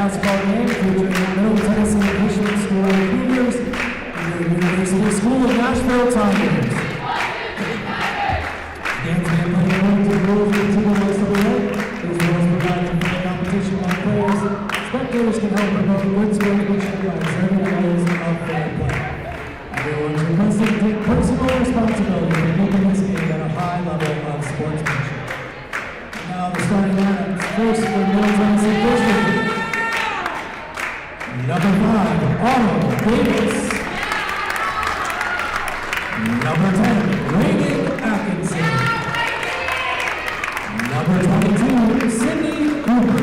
basketball game featuring the Middle Tennessee Christian School Cougars and the University School of Nashville Tigers. Games being played according to the rules of the team NCAA, as well as providing for competition by players. Spectators can help promote good sportsmanship by observing the rules of fair play. Everyone is requested to take personal responsibility for keeping this game at a high level of sportsmanship. Now the starting lineup first for Middle Tennessee Christian. Number 5, Arnold Davis. Number 10, Reagan Atkinson. Number 22, Sydney Cooper.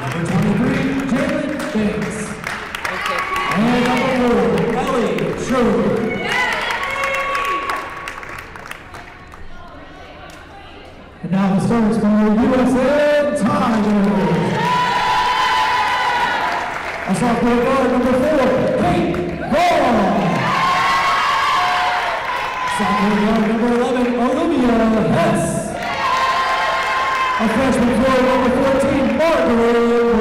Number 23, Jalen Banks. And number 4, Ellie Schroeder. And now the starters for USN Tigers. A sophomore guard, number 4, Kate Vaughn. Sophomore guard, number 11, Olivia Hess. A freshman forward, number 14, Margaret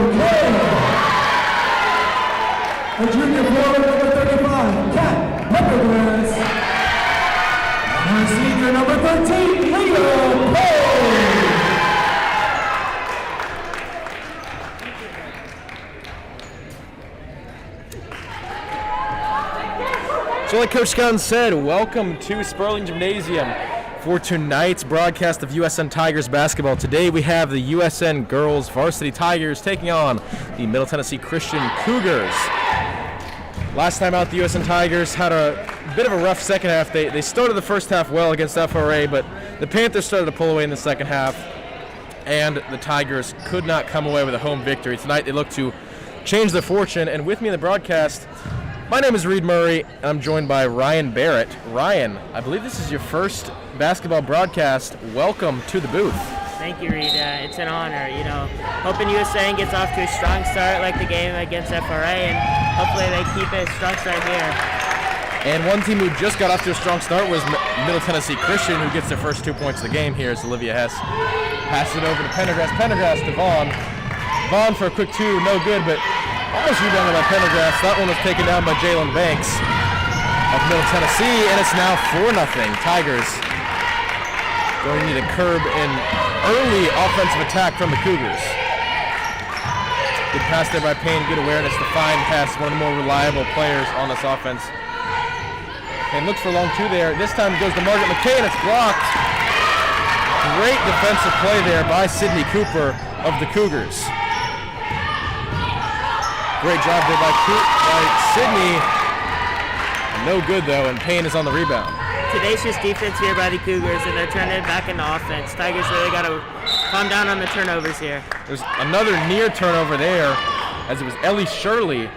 Bouquet. A junior forward, number 35, Kat Peppergrass. And our senior, number 13, Leah Pay. So like Coach Gunn said, welcome to Sperling Gymnasium for tonight's broadcast of USN Tigers basketball. Today we have the USN Girls Varsity Tigers taking on the Middle Tennessee Christian Cougars. Last time out, the USN Tigers had a bit of a rough second half. They started the first half well against FRA, but the Panthers started to pull away in the second half, and the Tigers could not come away with a home victory. Tonight they look to change their fortune, and with me in the broadcast, my name is Reed Murray, and I'm joined by Ryan Barrett. Ryan, I believe this is your first basketball broadcast. Welcome to the booth. Thank you, Reed. It's an honor. Hoping USN gets off to a strong start like the game against FRA, and hopefully they keep a strong start here. And one team who just got off to a strong start was Middle Tennessee Christian, who gets their first 2 points of the game here as Olivia Hess passes it over to Pendergrass. Pendergrass to Vaughn. Vaughn for a quick 2, no good, but almost rebounded by Pendergrass. That one was taken down by Jalen Banks of Middle Tennessee, and it's now 4-0. Tigers going to need a curb in early offensive attack from the Cougars. Good pass there by Payne, good awareness, the fine pass, one of the more reliable players on this offense. And looks for a long 2 there. This time it goes to Margaret McKay, and it's blocked. Great defensive play there by Sydney Cooper of the Cougars. Great job there by Sydney. No good though, and Payne is on the rebound. Tenacious defense here by the Cougars, and they're turning it back into offense. Tigers really got to calm down on the turnovers here. There's another near turnover there, as it was Ellie Shirley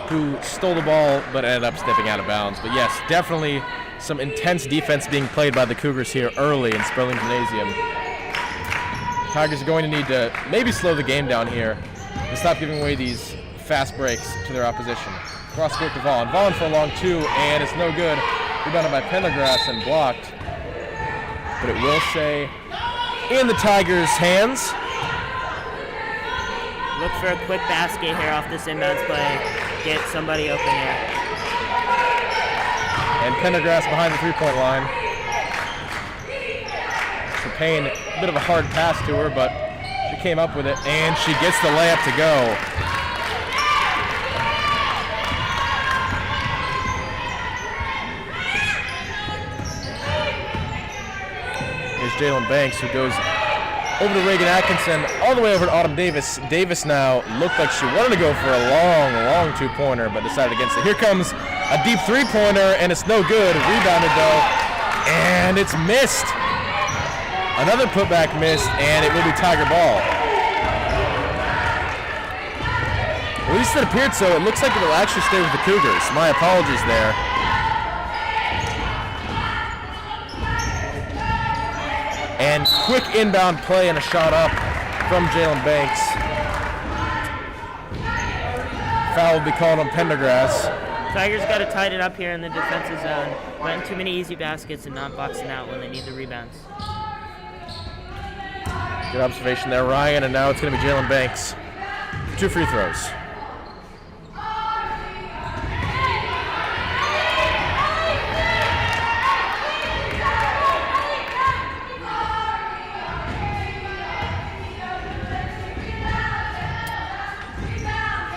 who stole the ball but ended up stepping out of bounds. But yes, definitely some intense defense being played by the Cougars here early in Sperling Gymnasium. Tigers are going to need to maybe slow the game down here and stop giving away these fast breaks to their opposition. Cross court to Vaughn. Vaughn for a long 2, and it's no good. Rebounded by Pendergrass and blocked. But it will stay in the Tigers' hands. Look for a quick basket here off this inbounds play. Get somebody open here. And Pendergrass behind the 3-point line. So Payne, a bit of a hard pass to her, but she came up with it, and she gets the layup to go. Here's Jalen Banks, who goes over to Reagan Atkinson, all the way over to Autumn Davis. Davis now looked like she wanted to go for a long 2-pointer, but decided against it. Here comes a deep 3-pointer, and it's no good. Rebounded, though, and it's missed. Another putback missed, and it will be Tiger ball. At least it appeared so. It looks like it will actually stay with the Cougars. My apologies there. And quick inbound play and a shot up from Jalen Banks. Foul will be called on Pendergrass. Tigers got to tighten up here in the defensive zone. Letting too many easy baskets and not boxing out when they need the rebounds. Good observation there, Ryan, and now it's going to be Jalen Banks. 2 free throws.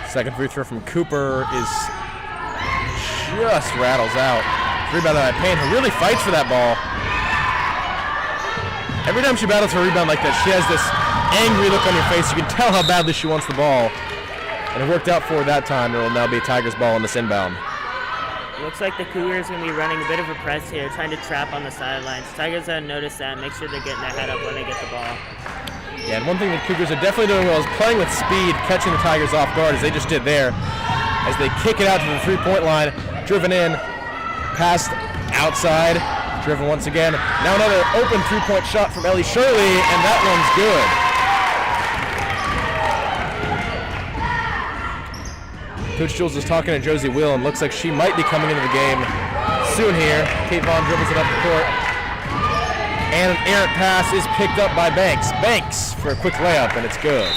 Second free throw from Cooper is just rattles out. Rebound by Payne, who really fights for that ball. Every time she battles for a rebound like that, she has this angry look on her face. You can tell how badly she wants the ball. And it worked out for her that time. It will now be Tigers ball on this inbound. Looks like the Cougars are going to be running a bit of a press here, trying to trap on the sidelines. Tigers have noticed that, make sure they're getting their head up when they get the ball. Yeah, and one thing the Cougars are definitely doing well is playing with speed, catching the Tigers off guard, as they just did there. As they kick it out to the three-point line, driven in, passed outside, driven once again. Now another open three-point shot from Ellie Shirley, and that one's good. Coach Jules is talking to Josie Will, and looks like she might be coming into the game soon here. Kate Vaughn dribbles it up the court. And an errant pass is picked up by Banks. Banks for a quick layup, and it's good.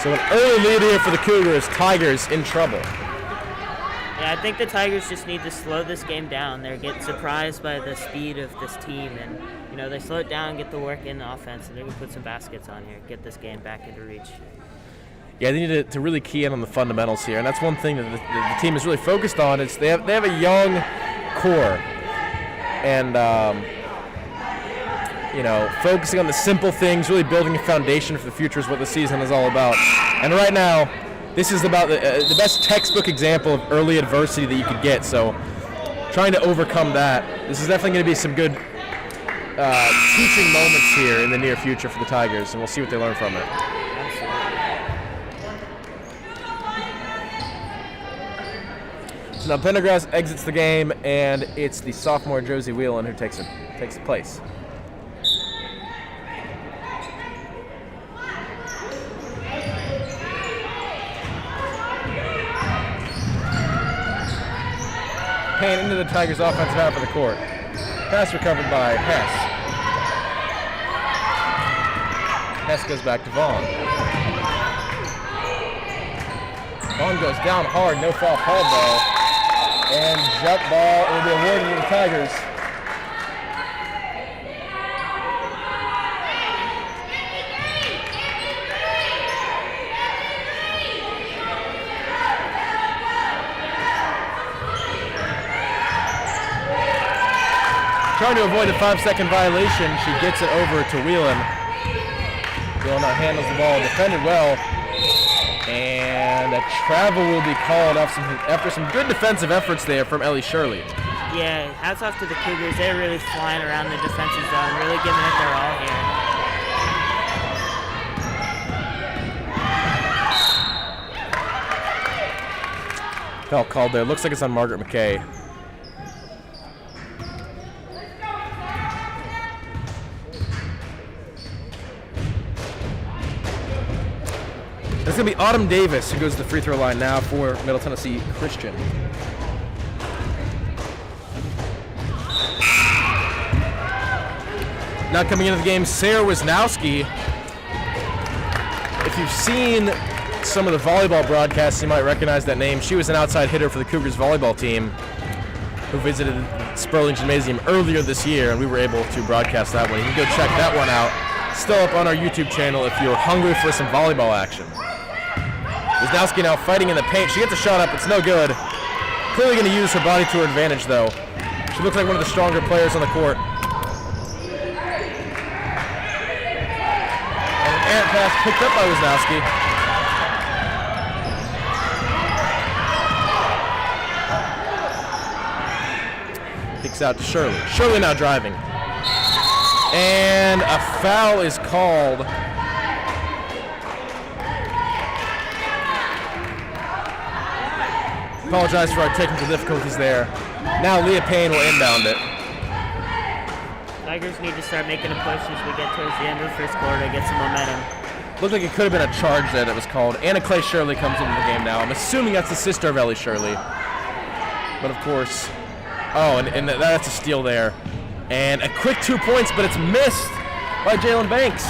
So an early lead here for the Cougars. Tigers in trouble. Yeah, I think the Tigers just need to slow this game down. They're getting surprised by the speed of this team, and they slow it down, get the work in the offense, and they can put some baskets on here, get this game back into reach. Yeah, they need to really key in on the fundamentals here, and that's one thing that the team is really focused on. Is they have a young core. And, focusing on the simple things, really building a foundation for the future is what the season is all about. And right now, this is about the best textbook example of early adversity that you could get. So trying to overcome that, this is definitely going to be some good teaching moments here in the near future for the Tigers, and we'll see what they learn from it. So now Pendergrass exits the game, and it's the sophomore Josie Whelan who takes the place. Payne into the Tigers' offensive half of the court. Pass recovered by Hess. Hess goes back to Vaughn. Vaughn goes down hard, no foul called though. And jump ball will be awarded to the Tigers. Trying to avoid a 5-second violation, she gets it over to Whelan. Whelan handles the ball, defended well. And a travel will be called after some good defensive efforts there from Ellie Shirley. Yeah, hats off to the Cougars. They're really flying around the defensive zone, really giving it their all here. Foul called there. Looks like it's on Margaret McKay. It's going to be Autumn Davis who goes to the free throw line now for Middle Tennessee Christian. Now coming into the game, Sarah Wisnowski. If you've seen some of the volleyball broadcasts, you might recognize that name. She was an outside hitter for the Cougars volleyball team who visited Sperling Gymnasium earlier this year, and we were able to broadcast that one. You can go check that one out. Still up on our YouTube channel if you're hungry for some volleyball action. Wisnowski now fighting in the paint. She gets a shot up. It's no good. Clearly going to use her body to her advantage, though. She looks like one of the stronger players on the court. And an errant pass picked up by Wisnowski. Kicks out to Shirley. Shirley now driving. And a foul is called. Apologize for our technical difficulties there. Now Leah Payne will inbound it. Tigers need to start making a push as we get towards the end of the first quarter to get some momentum. Looked like it could have been a charge there that was called. Anna Clay Shirley comes into the game now. I'm assuming that's the sister of Ellie Shirley. But of course, and that's a steal there. And a quick 2 points, but it's missed by Jalen Banks.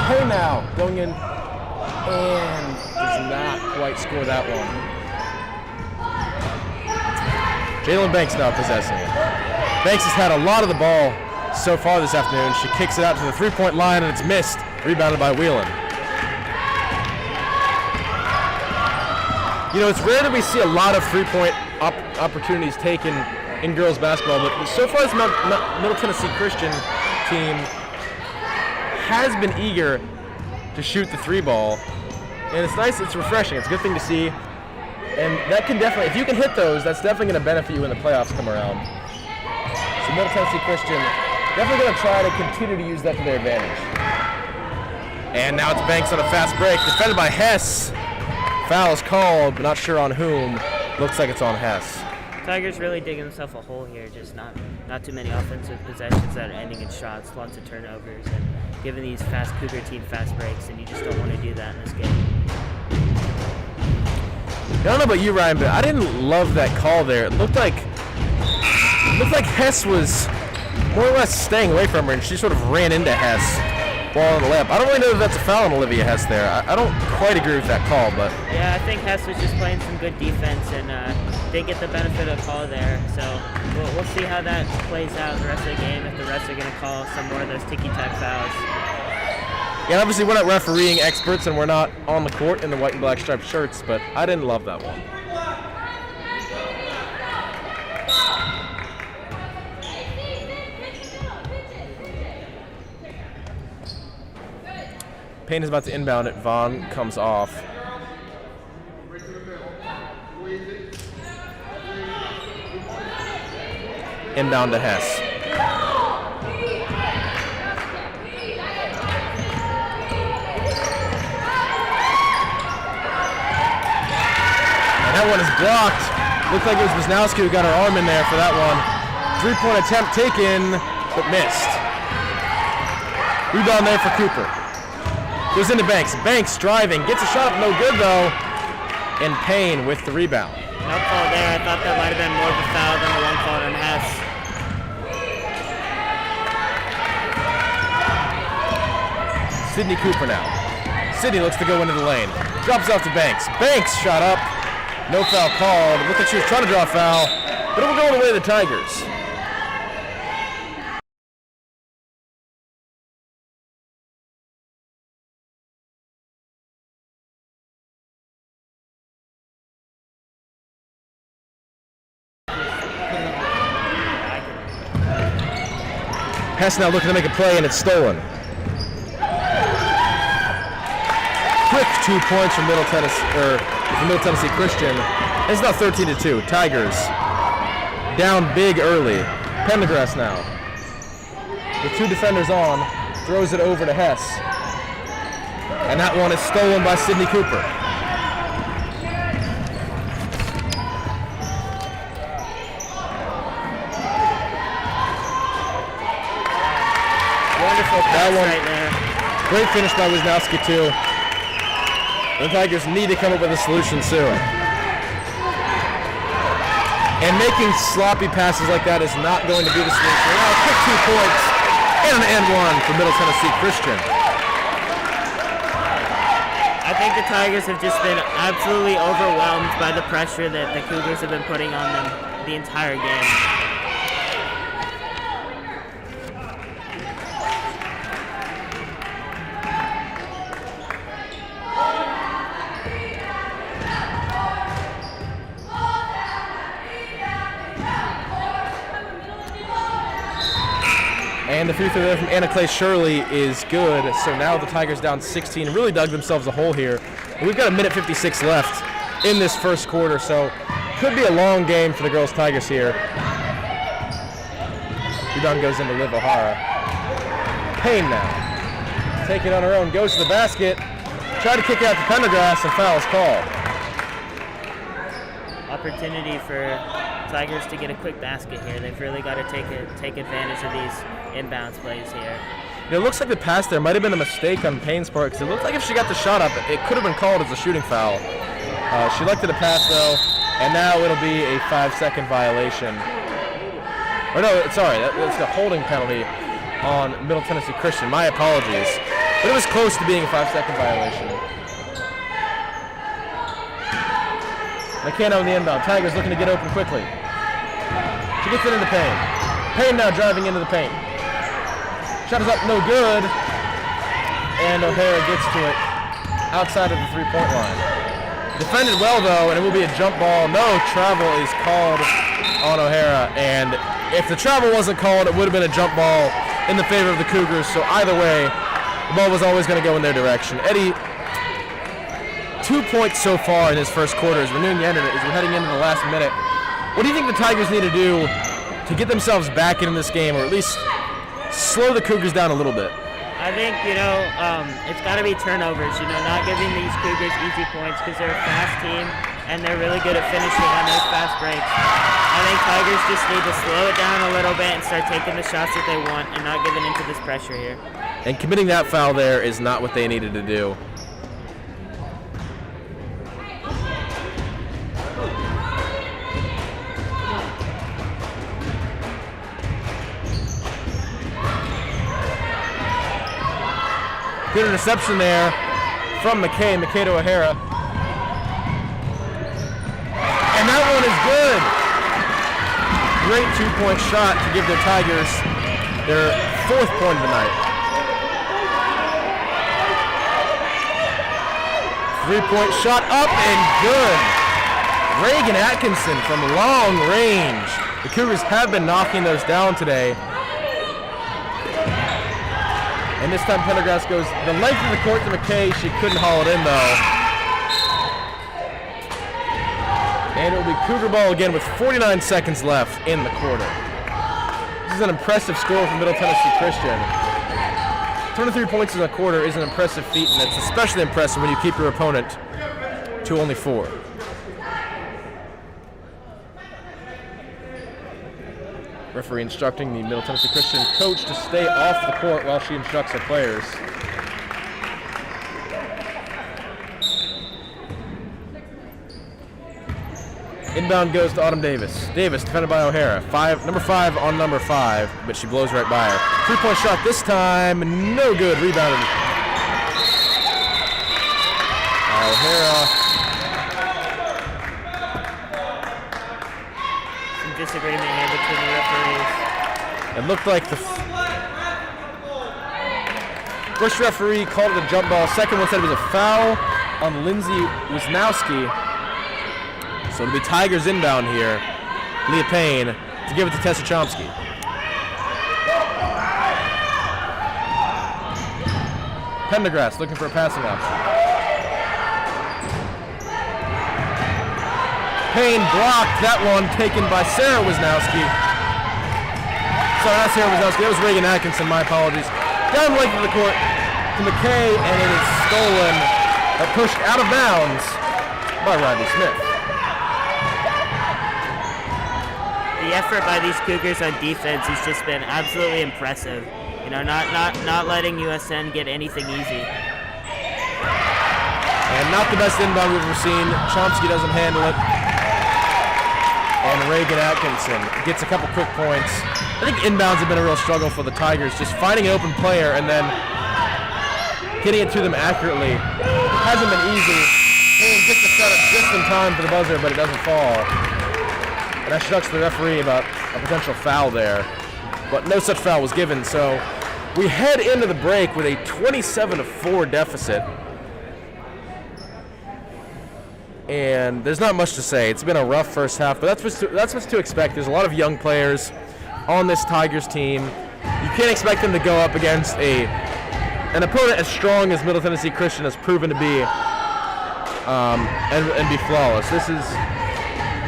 Payne now going in and does not quite score that one. Jalen Banks now possessing it. Banks has had a lot of the ball so far this afternoon. She kicks it out to the three-point line and it's missed. Rebounded by Whelan. You know, it's rare that we see a lot of three-point opportunities taken in girls basketball, but so far this Middle Tennessee Christian team has been eager to shoot the three ball, and it's nice, it's refreshing, it's a good thing to see, and that can definitely, if you can hit those, that's definitely going to benefit you when the playoffs come around. So Middle Tennessee Christian definitely going to try to continue to use that to their advantage. And now it's Banks on a fast break, defended by Hess. Foul is called, but not sure on whom. Looks like it's on Hess. Tigers really digging themselves a hole here. Just not too many offensive possessions that are ending in shots. Lots of turnovers and giving these fast Cougar team fast breaks, and you just don't want to do that in this game. I don't know about you, Ryan, but I didn't love that call there. It looked like Hess was more or less staying away from her, and she sort of ran into Hess. Ball on the layup. I don't really know if that's a foul on Olivia Hess there. I don't quite agree with that call, but yeah, I think Hess was just playing some good defense and didn't get the benefit of the call there. So we'll see how that plays out the rest of the game, if the refs are going to call some more of those ticky-tack fouls. Yeah, obviously we're not refereeing experts and we're not on the court in the white and black striped shirts, but I didn't love that one. Payne is about to inbound it. Vaughn comes off. Inbound to Hess. And that one is blocked. Looked like it was Wisnowski who got her arm in there for that one. Three-point attempt taken, but missed. Rebound there for Cooper. Goes into Banks. Banks driving, gets a shot up, no good though. And Payne with the rebound. No call there. I thought that might have been more of a foul than the one called on Hess. Sydney Cooper now. Sydney looks to go into the lane. Drops off to Banks. Banks shot up. No foul called. Looked like she was trying to draw a foul, but it will go the way of the Tigers. Hess now looking to make a play, and it's stolen. Quick 2 points from Middle Tennessee Christian. It's now 13-2. Tigers down big early. Pendergrass now with two defenders on, throws it over to Hess, and that one is stolen by Sydney Cooper. That one, right there. Great finish by Wisnowski too. The Tigers need to come up with a solution soon. And making sloppy passes like that is not going to be the solution. Now a quick 2 points and an and one for Middle Tennessee Christian. I think the Tigers have just been absolutely overwhelmed by the pressure that the Cougars have been putting on them the entire game. And the free throw there from Anna Clay Shirley is good. So now the Tigers down 16. Really dug themselves a hole here. And we've got a minute 56 left in this first quarter, so could be a long game for the girls Tigers here. Rebound goes into Liv O'Hara. Payne now. Taking it on her own, goes to the basket. Tried to kick out to Pendergrass, and foul is called. Opportunity for Tigers to get a quick basket here. They've really got to take advantage of these inbounds plays here. It looks like the pass there might have been a mistake on Payne's part, because it looked like if she got the shot up, it could have been called as a shooting foul. She elected to pass though, and now it'll be a 5-second violation. Or no, sorry, that's a holding penalty on Middle Tennessee Christian. My apologies. But it was close to being a 5-second violation. McKenna on the inbound. Tigers looking to get open quickly. She gets it into Payne. Payne now driving into the paint. Shot is up, no good. And O'Hara gets to it outside of the three-point line. Defended well, though, and it will be a jump ball. No travel is called on O'Hara. And if the travel wasn't called, it would have been a jump ball in the favor of the Cougars. So either way, the ball was always going to go in their direction. Eddie, 2 points so far in his first quarter as we're nearing the end of it, as we're heading into the last minute. What do you think the Tigers need to do to get themselves back in this game, or at least slow the Cougars down a little bit? I think, it's got to be turnovers, not giving these Cougars easy points because they're a fast team and they're really good at finishing on those fast breaks. I think Tigers just need to slow it down a little bit and start taking the shots that they want and not giving into this pressure here. And committing that foul there is not what they needed to do. Good interception there from McKay to O'Hara. And that one is good. Great 2-point shot to give the Tigers their 4th point of the night. 3-point shot up and good. Reagan Atkinson from long range. The Cougars have been knocking those down today. And this time Pendergrass goes the length of the court to McKay. She couldn't haul it in though. And it will be Cougar ball again with 49 seconds left in the quarter. This is an impressive score from Middle Tennessee Christian. 23 points in a quarter is an impressive feat, and it's especially impressive when you keep your opponent to only 4. Referee instructing the Middle Tennessee Christian coach to stay off the court while she instructs her players. Inbound goes to Autumn Davis. Davis defended by O'Hara. Number 5 on number 5, but she blows right by her. 3-point shot this time, no good. Rebounded. O'Hara. Some disagreement here between the referees. It looked like the first referee called it a jump ball. Second one said it was a foul on Lindsay Wisnowski. So it'll be Tigers inbound here. Leah Payne to give it to Tessa Chomsky. Pendergrass looking for a passing option. Payne blocked that one, taken by Sarah Wisnowski. Sorry, not Sarah Wisnowski, that was Reagan Atkinson, my apologies. Down length of the court to McKay, and it is stolen, pushed out of bounds by Rodney Smith. The effort by these Cougars on defense has just been absolutely impressive. Not letting USN get anything easy. And not the best inbound we've ever seen. Chomsky doesn't handle it. And Reagan Atkinson gets a couple quick points. I think inbounds have been a real struggle for the Tigers, just finding an open player and then getting it to them accurately. It hasn't been easy. Payne gets the setup just in time for the buzzer, but it doesn't fall. And that instructs the referee about a potential foul there. But no such foul was given, so we head into the break with a 27-4 deficit. And there's not much to say. It's been a rough first half, but that's what's to expect. There's a lot of young players on this Tigers team. You can't expect them to go up against an opponent as strong as Middle Tennessee Christian has proven to be and be flawless. This is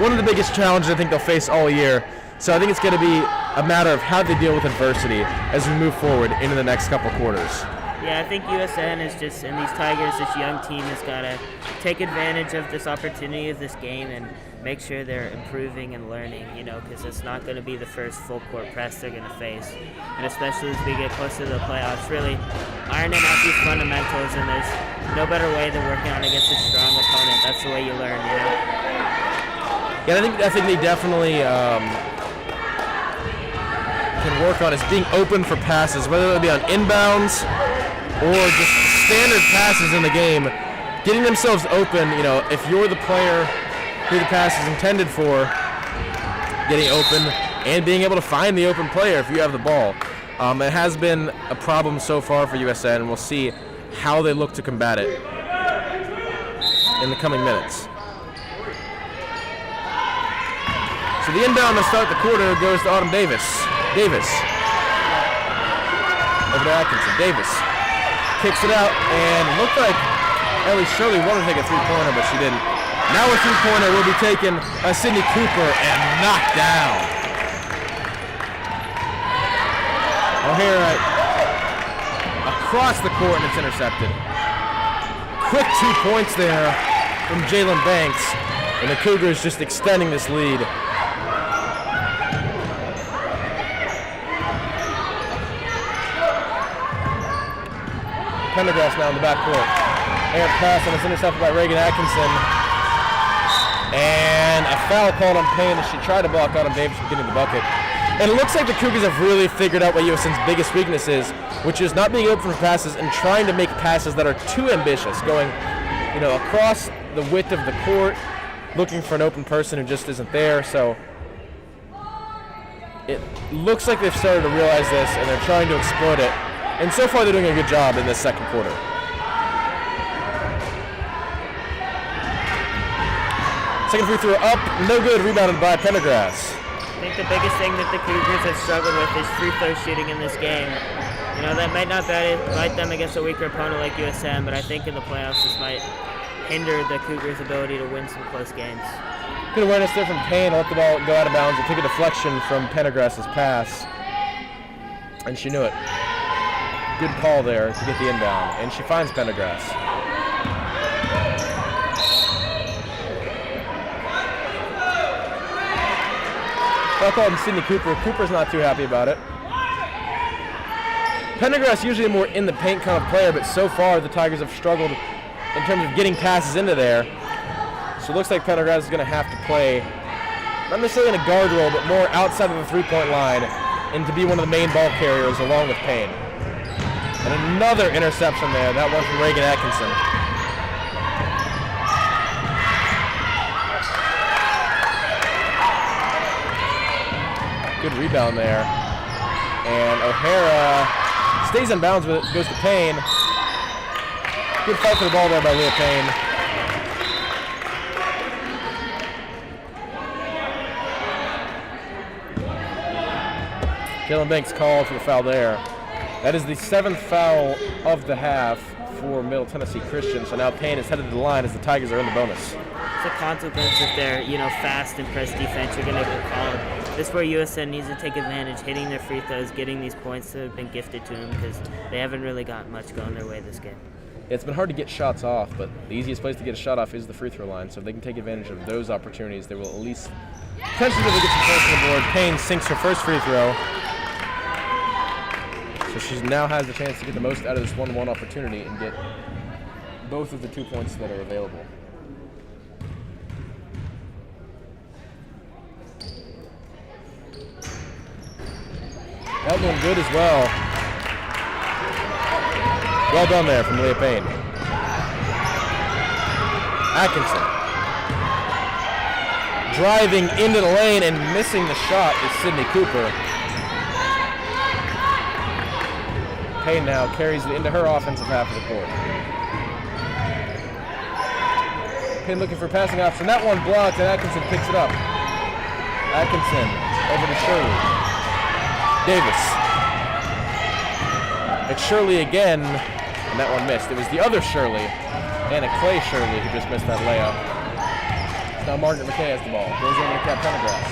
one of the biggest challenges I think they'll face all year. So I think it's going to be a matter of how they deal with adversity as we move forward into the next couple quarters. Yeah, I think USN is just, and these Tigers, this young team has got to take advantage of this opportunity of this game and make sure they're improving and learning, because it's not going to be the first full court press they're going to face. And especially as we get closer to the playoffs, really ironing out these fundamentals, and there's no better way than working on against a strong opponent. That's the way you learn, Yeah, I think they definitely can work on is being open for passes, whether it be on inbounds or just standard passes in the game. Getting themselves open, you know, if you're the player who the pass is intended for, getting open and being able to find the open player if you have the ball. It has been a problem so far for USN, and we'll see how they look to combat it in the coming minutes. So the inbound to start the quarter goes to Autumn Davis. Davis. Over to Atkinson. Davis kicks it out, and it looked like Ellie Shirley wanted to take a three-pointer, but she didn't. Now a three-pointer will be taken by Sydney Cooper and knocked down. O'Hara across the court, and it's intercepted. Quick 2 points there from Jalen Banks, and the Cougars just extending this lead. Pendergrass now in the backcourt. Errant pass, and it's intercepted by Reagan Atkinson. And a foul called on Payne as she tried to block Autumn Davis from getting the bucket. And it looks like the Cougars have really figured out what USN's biggest weakness is, which is not being open for passes and trying to make passes that are too ambitious, going, you know, across the width of the court, looking for an open person who just isn't there. So it looks like they've started to realize this, and they're trying to exploit it. And so far, they're doing a good job in this second quarter. Second free throw up, no good, rebounded by Pendergrass. I think the biggest thing that the Cougars have struggled with is free throw shooting in this game. You know, that might not bite them against a weaker opponent like USN, but I think in the playoffs this might hinder the Cougars' ability to win some close games. Good awareness there from Payne, let the ball go out of bounds and took a deflection from Pendergrass's pass. And she knew it. Good call there to get the inbound, and she finds Pendergrass. Foul called on Sydney Cooper. Cooper's not too happy about it. Pendergrass usually a more in the paint kind of player, but so far the Tigers have struggled in terms of getting passes into there. So it looks like Pendergrass is going to have to play, not necessarily in a guard role, but more outside of the three-point line, and to be one of the main ball carriers along with Payne. And another interception there, that one from Reagan Atkinson. Good rebound there. And O'Hara stays in bounds with it, goes to Payne. Good fight for the ball there by Leah Payne. Jalen Banks called for the foul there. That is the 7th foul of the half for Middle Tennessee Christian. So now Payne is headed to the line as the Tigers are in the bonus. It's a consequence of their, fast and press defense. You're going to get called. This is where USN needs to take advantage, hitting their free throws, getting these points that have been gifted to them, because they haven't really got much going their way this game. It's been hard to get shots off, but the easiest place to get a shot off is the free throw line. So if they can take advantage of those opportunities, they will at least potentially be able to get some points on the board. Payne sinks her first free throw. So she now has the chance to get the most out of this 1-1 opportunity and get both of the 2 points that are available. That one good as well. Well done there from Leah Payne. Atkinson. Driving into the lane and missing the shot is Sydney Cooper. Payne now carries it into her offensive half of the court. Payne looking for passing option. That one blocked, and Atkinson picks it up. Atkinson over to Shirley. Davis. It's Shirley again, and that one missed. It was the other Shirley, Anna Clay Shirley, who just missed that layup. Now Margaret McKay has the ball. Goes over to Kat Pendergrass.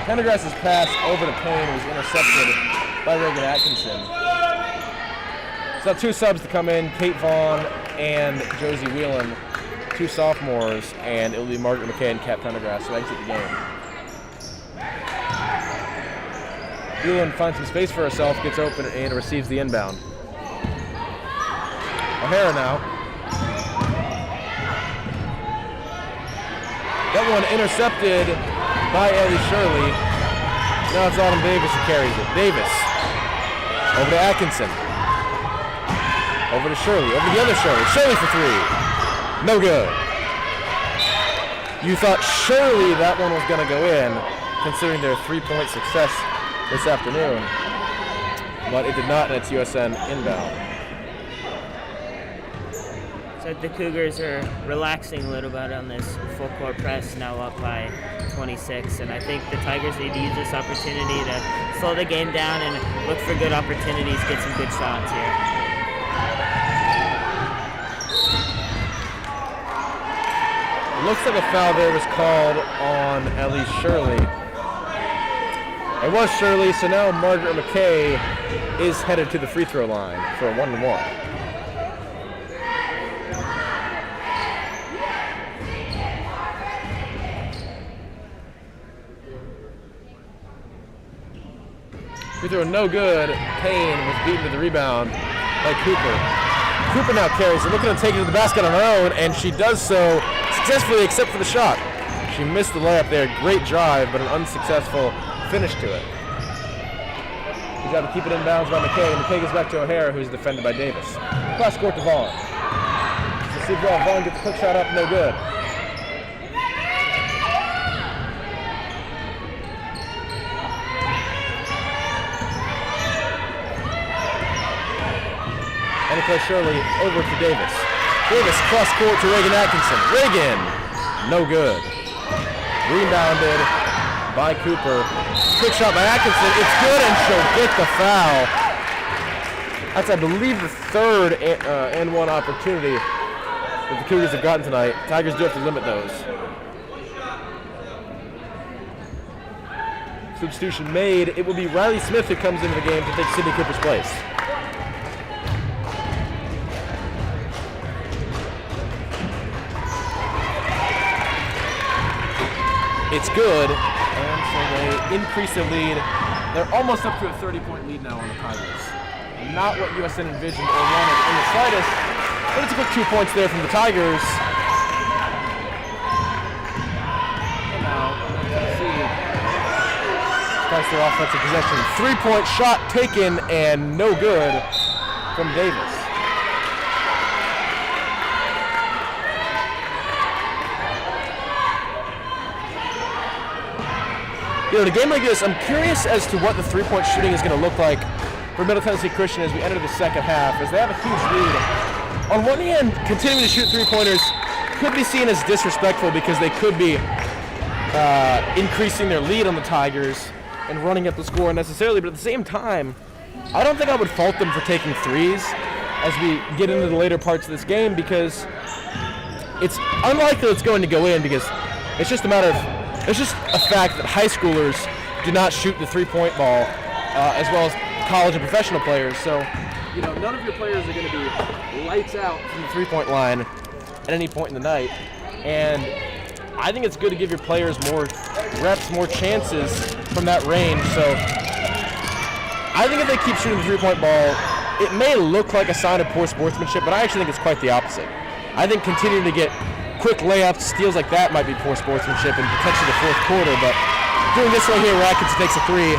Pendergrass's pass over to Payne was intercepted by Reagan Atkinson. So 2 subs to come in, Kate Vaughn and Josie Whelan, 2 sophomores, and it will be Margaret McKay and Kat Pendergrass who exit the game. Whelan finds some space for herself, gets open, and receives the inbound. O'Hara now. That one intercepted by Ellie Shirley. Now it's Autumn Davis who carries it. Davis. Over to Atkinson. Over to Shirley. Over to the other Shirley. Shirley for three. No good. You thought surely that one was going to go in, considering their three-point success this afternoon. But it did not, and it's USN inbound. So the Cougars are relaxing a little bit on this full court press, now up by 26, and I think the Tigers need to use this opportunity to slow the game down and look for good opportunities, get some good shots here. It looks like a foul there was called on at least Shirley. It was Shirley, so now Margaret McKay is headed to the free throw line for a 1-1. Free throw no good. Payne was beaten to the rebound by Cooper. Cooper now carries it, looking to take it to the basket on her own, and she does so successfully except for the shot. She missed the layup there. Great drive, but an unsuccessful finish to it. Good job to keep it inbounds by McKay, and McKay goes back to O'Hara, who's defended by Davis. Cross court to Vaughn. Let's see if Vaughn gets the quick shot up, no good. And it plays Shirley over to Davis. Davis cross court to Reagan Atkinson. Reagan, no good. Rebounded by Cooper. Quick shot by Atkinson. It's good, and she'll get the foul. That's, I believe, the third and one opportunity that the Cougars have gotten tonight. Tigers do have to limit those. Substitution made. It will be Riley Smith who comes into the game to take Sydney Cooper's place. It's good, and so they increase their lead. They're almost up to a 30-point lead now on the Tigers. Not what USN envisioned or wanted in the slightest, but it's a quick 2 points there from the Tigers. And now, Tennessee starts their offensive possession. 3-point shot taken and no good from Davis. You know, in a game like this, I'm curious as to what the three-point shooting is going to look like for Middle Tennessee Christian as we enter the second half, as they have a huge lead. On one hand, continuing to shoot three-pointers could be seen as disrespectful because they could be increasing their lead on the Tigers and running up the score unnecessarily, but at the same time, I don't think I would fault them for taking threes as we get into the later parts of this game, because it's unlikely it's going to go in, because it's just a matter of it's just a fact that high schoolers do not shoot the three-point ball as well as college and professional players. So, you know, none of your players are going to be lights out from the three-point line at any point in the night. And I think it's good to give your players more reps, more chances from that range. So I think if they keep shooting the three-point ball, it may look like a sign of poor sportsmanship, but I actually think it's quite the opposite. I think continuing to get quick layups, steals like that might be poor sportsmanship in potentially the fourth quarter, but doing this right here where Atkinson takes a three,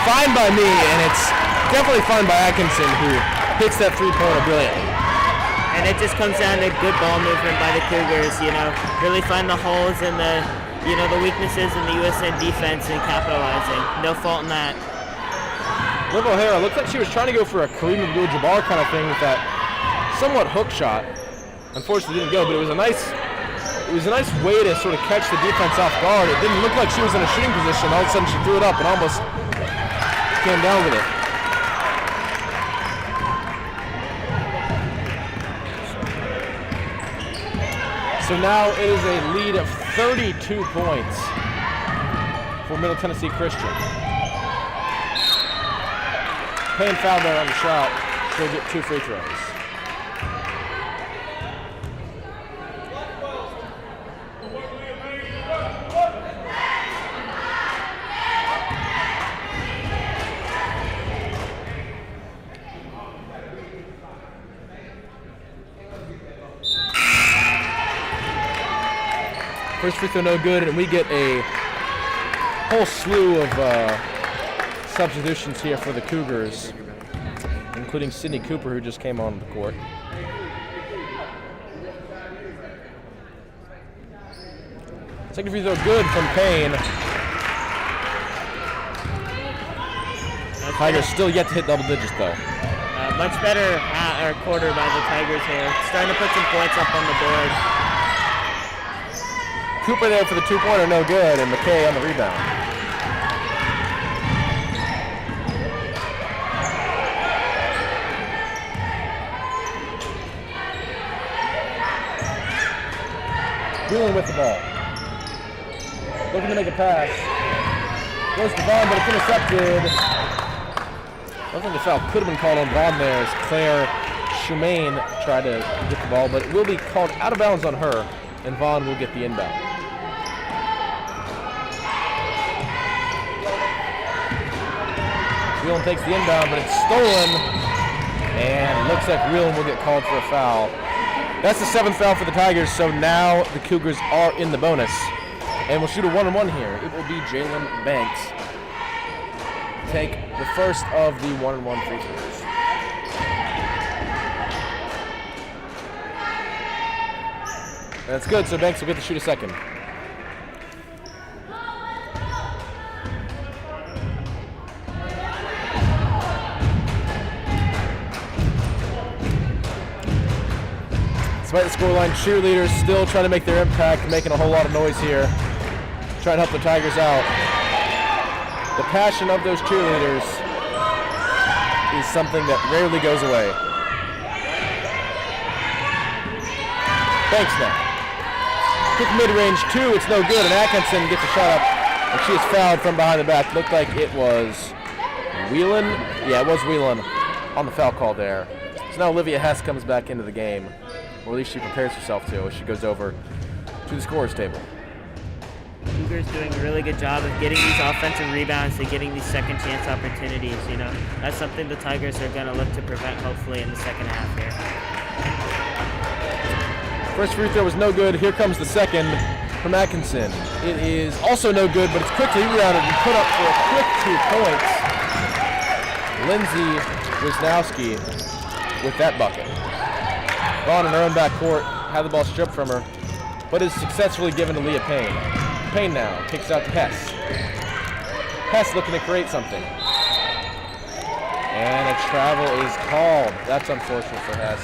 fine by me, and it's definitely fine by Atkinson, who hits that three-pointer brilliantly. And it just comes down to good ball movement by the Cougars, you know, really find the holes and the, you know, the weaknesses in the USN defense and capitalizing. No fault in that. Liv O'Hara looked like she was trying to go for a Kareem Abdul-Jabbar kind of thing with that somewhat hook shot. Unfortunately, didn't go, but it was a nice way to sort of catch the defense off guard. It didn't look like she was in a shooting position. All of a sudden, she threw it up and almost came down with it. So now it is a lead of 32 points for Middle Tennessee Christian. Payne fouled there on the shot. She'll get 2 free throws. First free throw no good, and we get a whole slew of substitutions here for the Cougars, including Sydney Cooper, who just came on the court. Second free throw good from Payne. Tigers still yet to hit double digits, though. Much better quarter by the Tigers here. Starting to put some points up on the board. Cooper there for the two-pointer, no good, and McKay on the rebound. Wheeling with the ball. Looking to make a pass. Goes to Vaughn, but it's intercepted. I don't think the foul could have been called on Vaughn there as Claire Shumain tried to get the ball, but it will be called out of bounds on her, and Vaughn will get the inbound. Whelan takes the inbound, but it's stolen, and looks like Whelan will get called for a foul. That's the 7th foul for the Tigers, so now the Cougars are in the bonus. And we'll shoot a 1-on-1 here. It will be Jalen Banks. Take the first of the 1-on-1 free throws. That's good, so Banks will get to shoot a second. Despite the scoreline, cheerleaders still trying to make their impact, making a whole lot of noise here, trying to help the Tigers out. The passion of those cheerleaders is something that rarely goes away. Banks now. Quick mid-range two, it's no good, and Atkinson gets a shot up, and she is fouled from behind the back. Looked like it was Whelan. Yeah, it was Whelan on the foul call there. So now Olivia Hess comes back into the game, or at least she prepares herself to as she goes over to the scorer's table. Cougars doing a really good job of getting these offensive rebounds and getting these second chance opportunities. You know, that's something the Tigers are going to look to prevent hopefully in the second half here. First free throw was no good. Here comes the second from Atkinson. It is also no good, but it's quickly rebounded and put up for a quick 2 points. Lindsay Wisnowski with that bucket. Vaughn in her own backcourt, had the ball stripped from her, but is successfully given to Leah Payne. Payne now kicks out to Hess. Hess looking to create something. And a travel is called. That's unfortunate for Hess.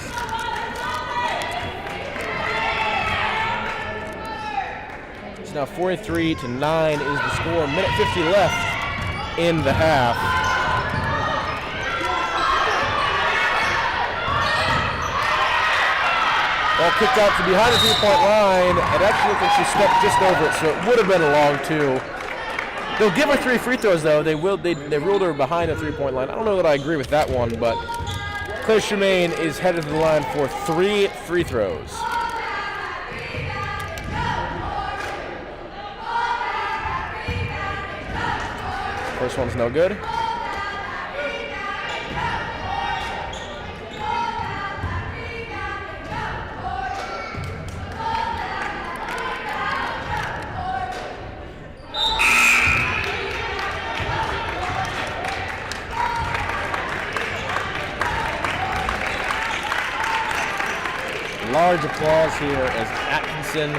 It's now 43-9 is the score. Minute 50 left in the half. Ball kicked out to behind the three-point line. It actually looked like she stepped just over it, so it would have been a long two. They'll give her 3 free throws, though. They ruled her behind the three-point line. I don't know that I agree with that one, but Claire Shumain is headed to the line for 3 free throws. First one's no good. Large applause here as Atkinson,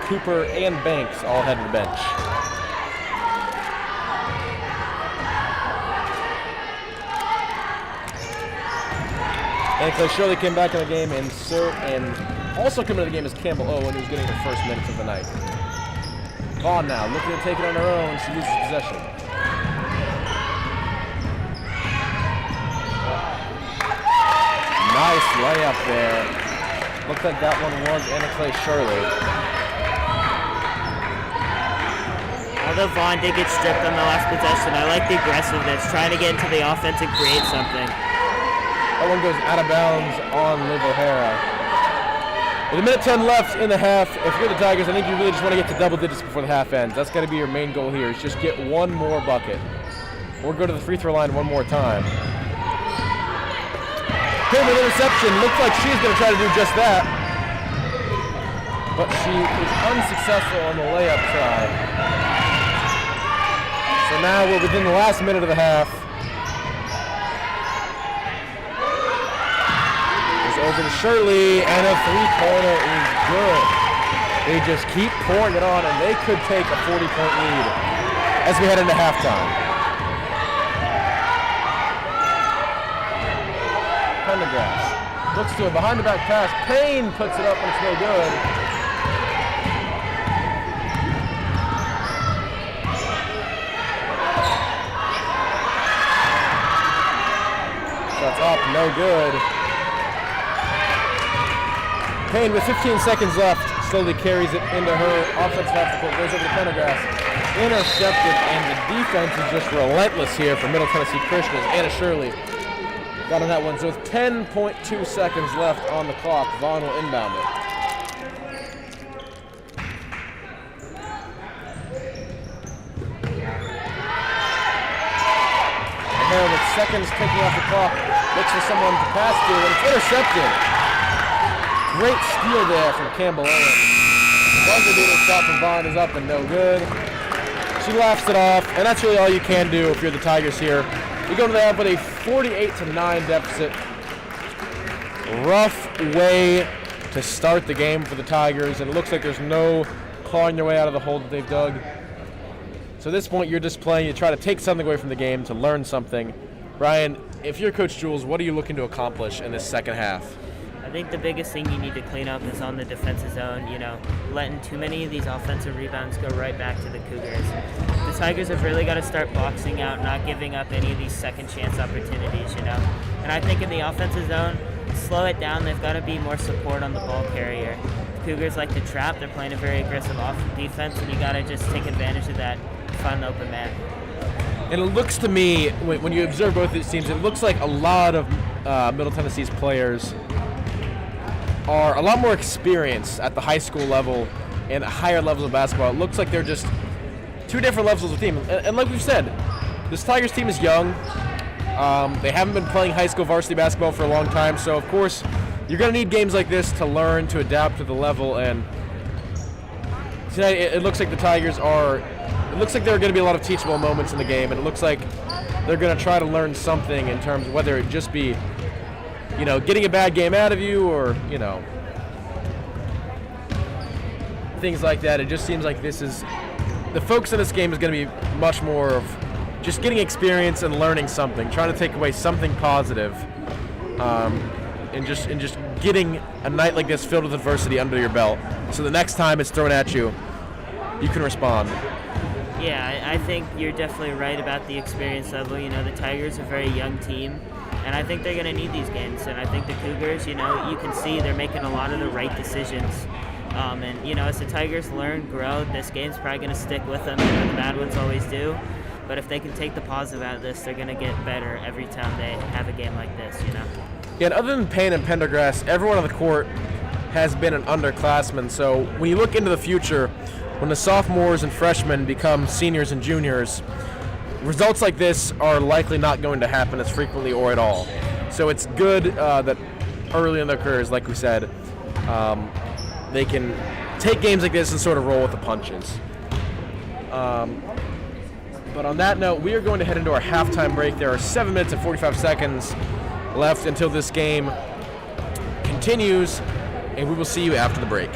Cooper, and Banks all head to the bench. And Clay Shirley came back in the game, and also coming to the game is Campbell Owen, who's getting her first minutes of the night. Vaughn now, looking to take it on her own. She loses possession. Nice layup there. Looks like that one was Anna Clay Shirley. Although Vaughn did get stripped on the last possession, I like the aggressiveness, trying to get into the offense and create something. That one goes out of bounds on Liv O'Hara. With 1:10 left in the half, if you're the Tigers, I think you really just want to get to double digits before the half ends. That's got to be your main goal here, is just get one more bucket. Or go to the free throw line one more time. Payne with interception. Looks like she's going to try to do just that. But she is unsuccessful on the layup try. So now we're within the last minute of the half. It's over to Shirley, and a three-pointer is good. They just keep pouring it on, and they could take a 40-point lead as we head into halftime. Pendergrass looks to a behind-the-back pass. Payne puts it up, and it's no good. Shots up, no good. Payne with 15 seconds left slowly carries it into her offensive half court, goes over to Pendergrass. Intercepted, and the defense is just relentless here for Middle Tennessee Christian as Anna Shirley got on that one. So with 10.2 seconds left on the clock, Vaughn will inbound it. And there with seconds ticking off the clock, looks for someone to pass to, and it's intercepted. Great steal there from Campbell Owens. Buzzer-beater shot from Vaughn is up and no good. She laughs it off, and that's really all you can do if you're the Tigers here. We go to the half with a 48-9 deficit. Rough way to start the game for the Tigers, and it looks like there's no clawing their way out of the hole that they've dug. So at this point, you're just playing. You try to take something away from the game to learn something. Ryan, if you're Coach Jules, what are you looking to accomplish in this second half? I think the biggest thing you need to clean up is on the defensive zone, letting too many of these offensive rebounds go right back to the Cougars. The Tigers have really got to start boxing out, not giving up any of these second chance opportunities, And I think in the offensive zone, slow it down. They've got to be more support on the ball carrier. The Cougars like to trap. They're playing a very aggressive defense, and you got to just take advantage of that fun open man. And it looks to me, when you observe both these teams, it looks like a lot of Middle Tennessee's players are a lot more experienced at the high school level and higher levels of basketball. It looks like they're just two different levels of team. And like we've said, this Tigers team is young. They haven't been playing high school varsity basketball for a long time, so of course you're going to need games like this to learn, to adapt to the level. And tonight it looks like the Tigers it looks like there are going to be a lot of teachable moments in the game, and it looks like they're going to try to learn something in terms of whether it just be getting a bad game out of you or, things like that. It just seems like the focus of this game is going to be much more of just getting experience and learning something, trying to take away something positive, and just getting a night like this filled with adversity under your belt. So the next time it's thrown at you, you can respond. Yeah, I think you're definitely right about the experience level. The Tigers are a very young team, and I think they're going to need these games. And I think the Cougars, you can see they're making a lot of the right decisions. And, as the Tigers learn, grow, this game's probably going to stick with them. The bad ones always do. But if they can take the positive out of this, they're going to get better every time they have a game like this, Yeah, and other than Payne and Pendergrass, everyone on the court has been an underclassman. So when you look into the future, when the sophomores and freshmen become seniors and juniors, results like this are likely not going to happen as frequently or at all. So it's good that early in their careers, like we said, they can take games like this and sort of roll with the punches. But on that note, we are going to head into our halftime break. There are 7 minutes and 45 seconds left until this game continues, and we will see you after the break.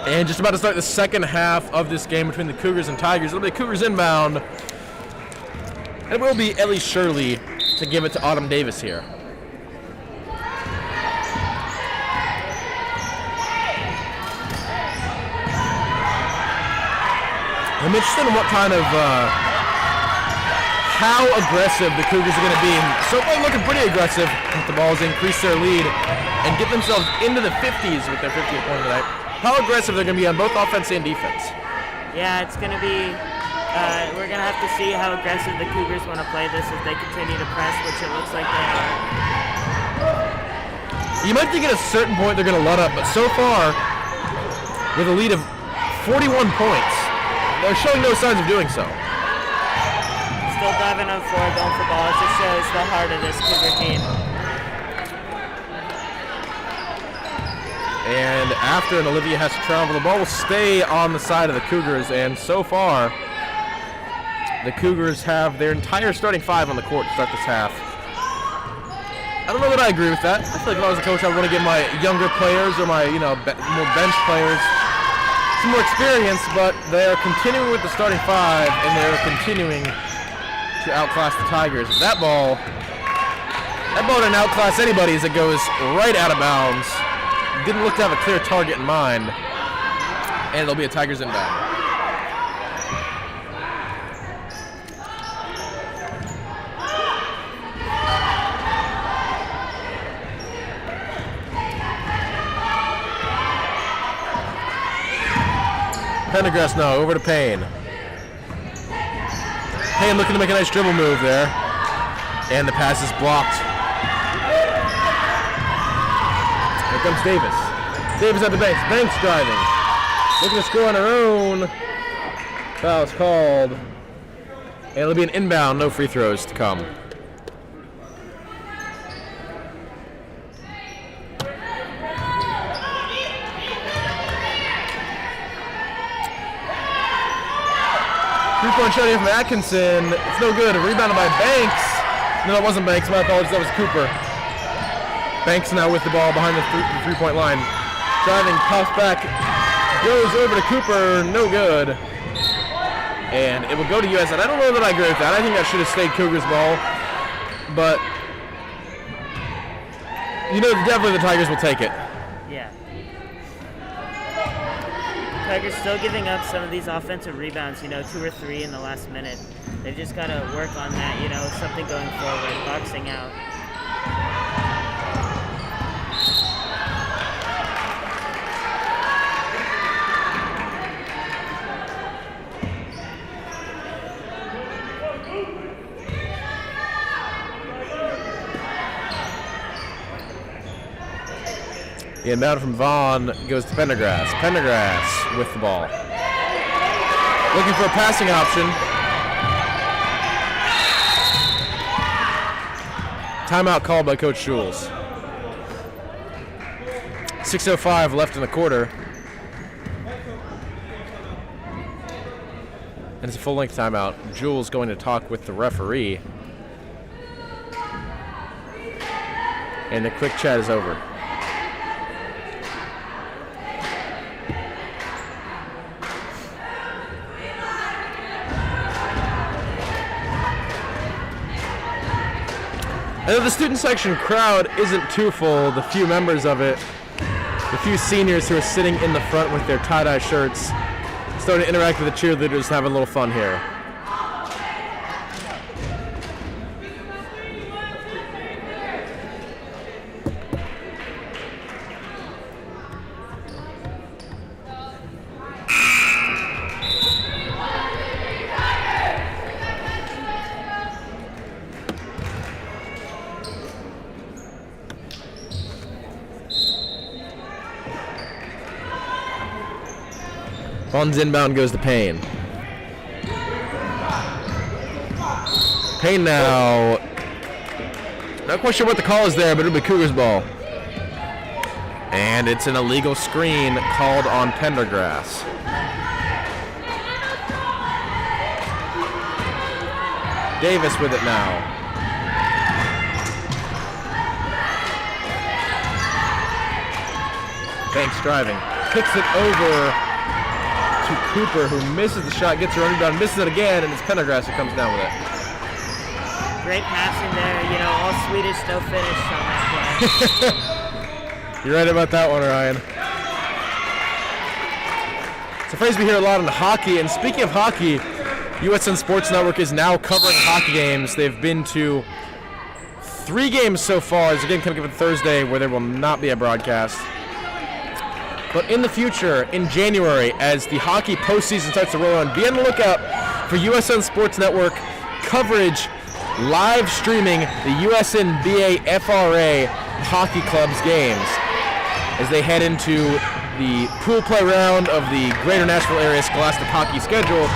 And just about to start the second half of this game between the Cougars and Tigers. It'll be the Cougars inbound. It will be Ellie Shirley to give it to Autumn Davis here. I'm interested in what kind of, how aggressive the Cougars are going to be. And so far looking pretty aggressive with the balls, increase their lead, and get themselves into the 50s with their 50th point tonight. How aggressive they're going to be on both offense and defense. Yeah, it's going to be, we're going to have to see how aggressive the Cougars want to play this if they continue to press, which it looks like they are. You might think at a certain point they're going to let up, but so far, with a lead of 41 points, they're showing no signs of doing so. Still diving on forward, going for ball. It just shows the heart of this Cougar team. And after an Olivia has to travel, the ball will stay on the side of the Cougars, and so far, the Cougars have their entire starting five on the court to start this half. I don't know that I agree with that. I feel like if I was a coach, I would want to give my younger players or my more bench players some more experience, but they're continuing with the starting five, and they're continuing to outclass the Tigers. That ball didn't outclass anybody as it goes right out of bounds. Didn't look to have a clear target in mind, and it'll be a Tigers inbound. Pendergrass now over to Payne. Payne looking to make a nice dribble move there, and the pass is blocked. Here comes Davis. Davis at the Banks. Banks driving. Looking to score on her own. Foul is called. And it'll be an inbound. No free throws to come. Three-point shot here from Atkinson. It's no good. Rebounded by Banks. No, it wasn't Banks. My apologies. That was Cooper. Banks now with the ball behind the three-point line. Driving, pops back, goes over to Cooper, no good. And it will go to USN. I don't know that I agree with that. I think that should have stayed Cougars' ball. But, definitely the Tigers will take it. Yeah. Tigers still giving up some of these offensive rebounds, 2 or 3 in the last minute. They've just got to work on that, something going forward, boxing out. The inbound from Vaughn goes to Pendergrass. Pendergrass with the ball. Looking for a passing option. Timeout called by Coach Jules. 6:05 left in the quarter. And it's a full-length timeout. Jules going to talk with the referee. And the quick chat is over. I know the student section crowd isn't too full. The few members of it, the few seniors who are sitting in the front with their tie-dye shirts, starting to interact with the cheerleaders, having a little fun here. Vaughn's inbound goes to Payne. Payne now. Not quite sure what the call is there, but it'll be Cougars ball. And it's an illegal screen called on Pendergrass. Davis with it now. Banks driving. kicks it over to Cooper, who misses the shot, gets her own rebound, misses it again, and it's Pendergrass who comes down with it. Great passing there. You know, all Swedish, no finish on that play. You're right about that one, Ryan. It's a phrase we hear a lot in hockey, and speaking of hockey, USN Sports Network is now covering hockey games. They've been to 3 games so far. There's a game coming up on Thursday where there will not be a broadcast. But in the future, in January, as the hockey postseason starts to roll on, be on the lookout for USN Sports Network coverage, live streaming the USN BA Hockey Club's games as they head into the pool play round of the Greater Nashville Area Scholastic Hockey schedule,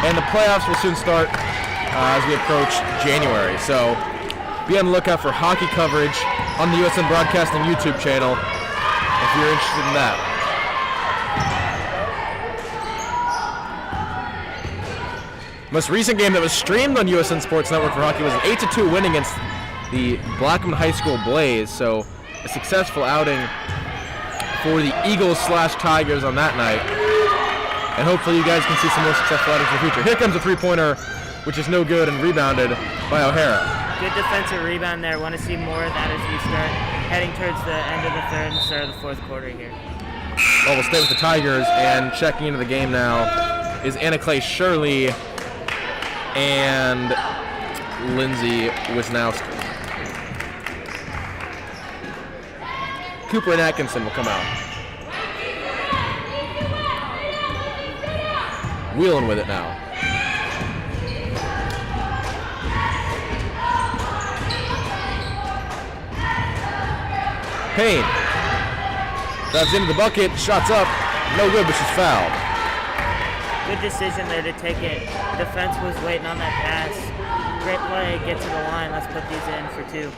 and the playoffs will soon start as we approach January. So be on the lookout for hockey coverage on the USN Broadcasting YouTube channel if you're interested in that. Most recent game that was streamed on USN Sports Network for hockey was an 8-2 win against the Blackman High School Blaze, so a successful outing for the Eagles/Tigers on that night. And hopefully you guys can see some more successful outings in the future. Here comes a three-pointer, which is no good and rebounded by O'Hara. Good defensive rebound there. Want to see more of that as we start heading towards the end of the third and start of the fourth quarter here. Well, we'll stay with the Tigers, and checking into the game now is Anna Clay Shirley and Lindsay Wisnowski. Cooper and Atkinson will come out. Wheeling with it now. Payne dives into the bucket, shots up, no good, but she's fouled. Good decision there to take it. Defense was waiting on that pass. Great play, get to the line, let's put these in for 2.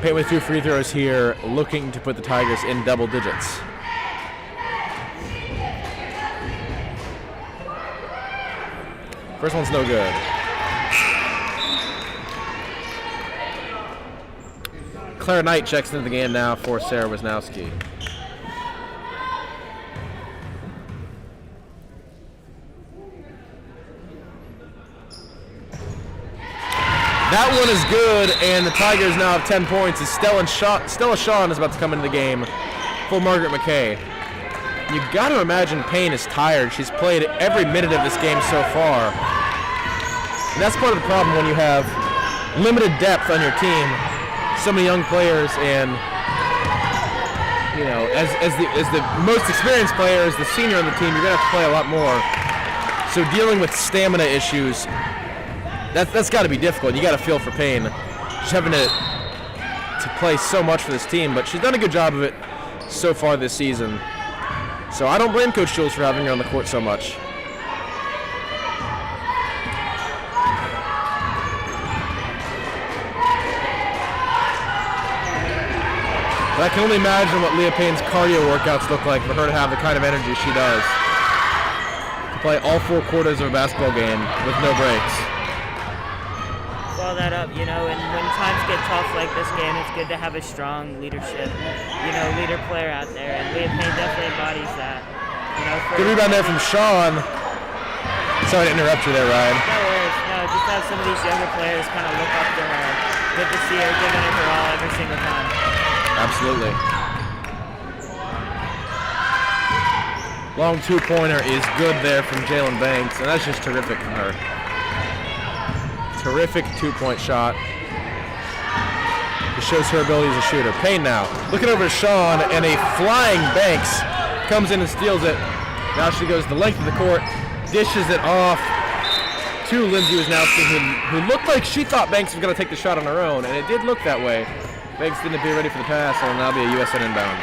Payne with 2 free throws here, looking to put the Tigers in double digits. First one's no good. Claire Knight checks into the game now for Sarah Wisnowski. That one is good, and the Tigers now have 10 points as Stella Shawn is about to come into the game for Margaret McKay. You've got to imagine Payne is tired. She's played every minute of this game so far. And that's part of the problem when you have limited depth on your team. So many young players, and you know, as the most experienced player, as the senior on the team, you're gonna have to play a lot more. So dealing with stamina issues, that's got to be difficult. You got to feel for Payne. She's having to play so much for this team, but she's done a good job of it so far this season. So I don't blame Coach Jules for having her on the court so much. But I can only imagine what Leah Payne's cardio workouts look like for her to have the kind of energy she does. To play all 4 quarters of a basketball game with no breaks. Follow that up, you know, and when times get tough like this game, it's good to have a strong leadership, you know, leader player out there, and Leah Payne definitely embodies that. You know, good rebound there from Shawn. Sorry to interrupt you there, Ryan. No worries. No, just have some of these younger players kind of look up to her. Good to see her giving it her all every single time. Absolutely. Long 2-pointer is good there from Jalen Banks, and that's just terrific from her. Terrific 2-point shot. It shows her ability as a shooter. Payne now looking over to Shawn, and a flying Banks comes in and steals it. Now she goes the length of the court, dishes it off to Lindsay Wisnowski, who looked like she thought Banks was going to take the shot on her own, and it did look that way. Banks didn't appear ready for the pass, and it'll now be a USN inbound.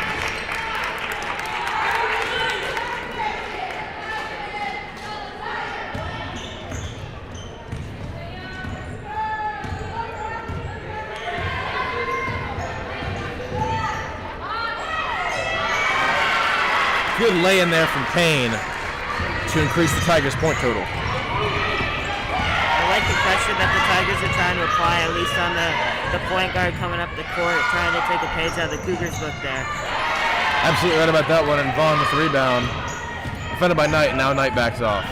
Good lay-in there from Payne to increase the Tigers' point total. I like the pressure that the Tigers are trying to apply, at least on the point guard coming up the court, trying to take a page out of the Cougars' book there. Absolutely right about that one, and Vaughn with the rebound. Defended by Knight, and now Knight backs off.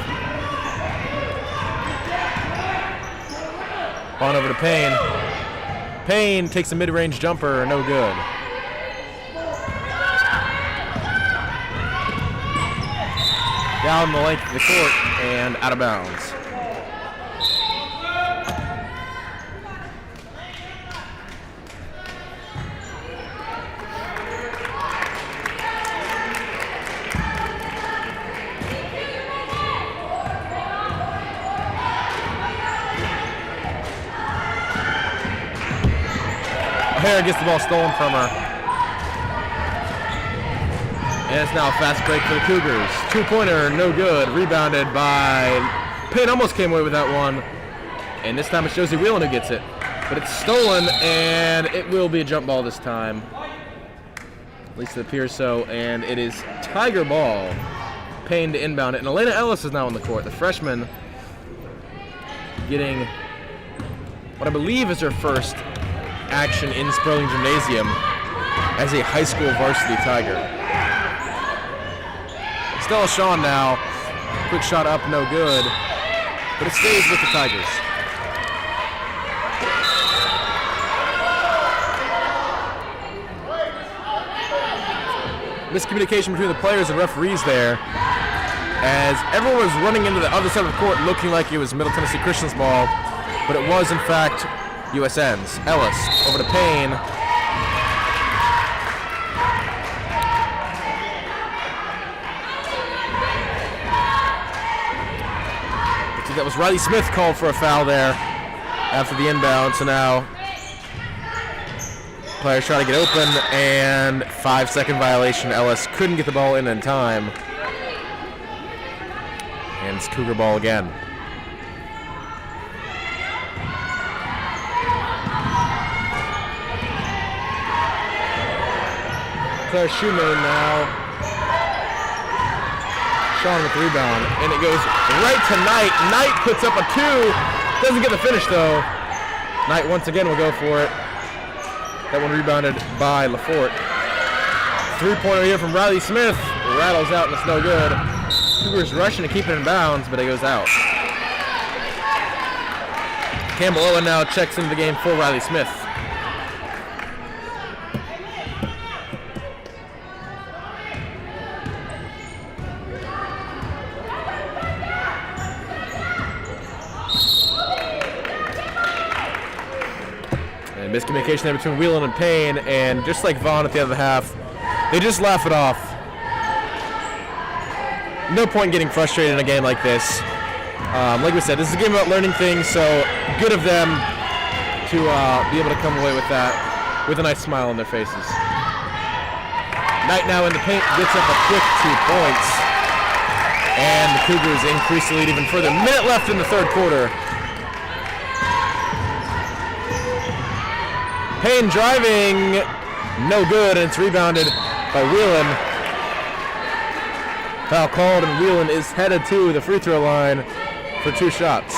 Vaughn over to Payne. Payne takes a mid-range jumper, no good. Down the length of the court and out of bounds. O'Hara gets the ball stolen from her. And it's now a fast break for the Cougars. Two-pointer, no good. Rebounded by Payne. Almost came away with that one. And this time it's Josie Whelan who gets it. But it's stolen, and it will be a jump ball this time. At least it appears so. And it is Tiger ball. Payne to inbound it. And Elena Ellis is now on the court. The freshman getting what I believe is her first action in Sperling Gymnasium as a high school varsity Tiger. Stella Shawn now. Quick shot up, no good. But it stays with the Tigers. Miscommunication between the players and referees there, as everyone was running into the other side of the court looking like it was Middle Tennessee Christian's ball, but it was in fact USN's. Ellis over to Payne. That was Riley Smith called for a foul there after the inbound. So now players try to get open, and 5-second violation. Ellis couldn't get the ball in time. And it's Cougar ball again. Claire Shoemane now. Shawn with the rebound, and it goes right to Knight. Knight puts up a 2. Doesn't get the finish, though. Knight once again will go for it. That one rebounded by LaForte. Three-pointer here from Riley Smith. Rattles out, and it's no good. Cougars rushing to keep it in bounds, but it goes out. Campbell Owen now checks into the game for Riley Smith. Miscommunication there between Whelan and Payne, and just like Vaughn at the end of the half, they just laugh it off. No point getting frustrated in a game like this. Like we said, this is a game about learning things, so good of them to be able to come away with that with a nice smile on their faces. Knight now in the paint, gets up a quick 2 points, and the Cougars increase the lead even further. Minute left in the third quarter. Payne driving, no good, and it's rebounded by Whelan. Foul called, and Whelan is headed to the free throw line for 2 shots.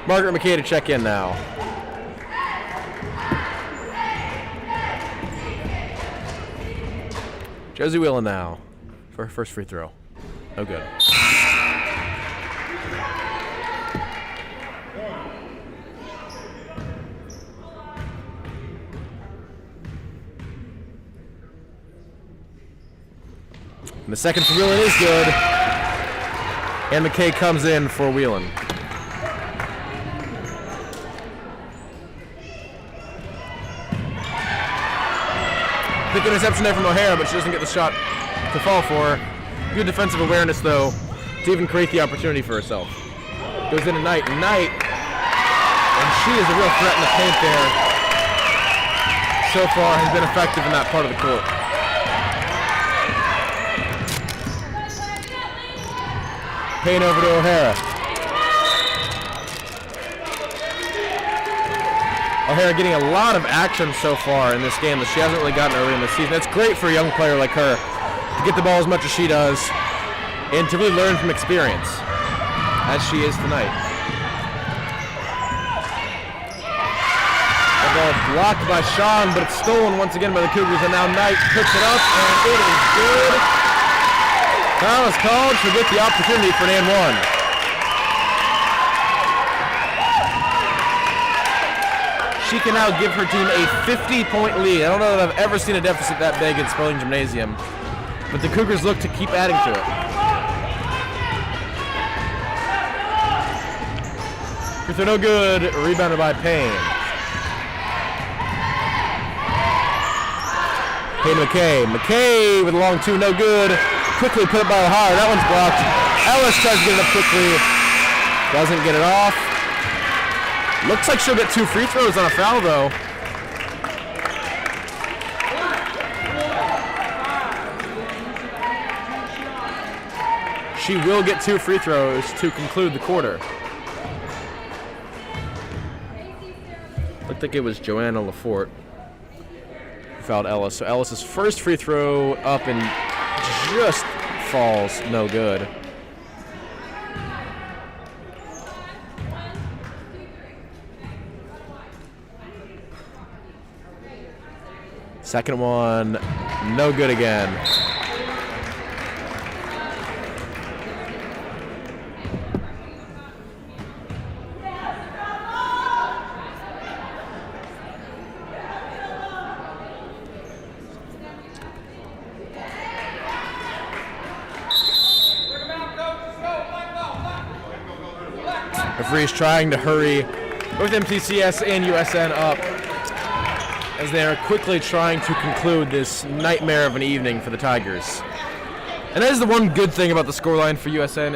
Margaret McKay to check in now. Josie Whelan now for her first free throw. No good. And the second for Whelan is good. And McKay comes in for Whelan. Quick interception there from O'Hara, but she doesn't get the shot to fall for her. Good defensive awareness, though, to even create the opportunity for herself. Goes into Knight. Knight, and she is a real threat in the paint there. So far has been effective in that part of the court. Payne over to O'Hara. O'Hara getting a lot of action so far in this game that she hasn't really gotten early in the season. It's great for a young player like her to get the ball as much as she does and to really learn from experience, as she is tonight. The ball blocked by Sean, but it's stolen once again by the Cougars, and now Knight picks it up, and it is good. Foul is called, forget the opportunity for an and one. She can now give her team a 50-point lead. I don't know that I've ever seen a deficit that big in Spelling Gymnasium, but the Cougars look to keep adding to it. They're no good, rebounded by Payne. Payne to McKay. McKay with a long two, no good. Quickly put it by O'Hara. That one's blocked. Ellis tries to get it up quickly. Doesn't get it off. Looks like she'll get 2 free throws on a foul, though. She will get 2 free throws to conclude the quarter. Looked like it was Joanna Lafort who fouled Ellis. So Ellis's first free throw up and just falls, no good. Second one, no good again. Referee's trying to hurry both MTCS and USN up as they are quickly trying to conclude this nightmare of an evening for the Tigers. And that is the one good thing about the scoreline for USN.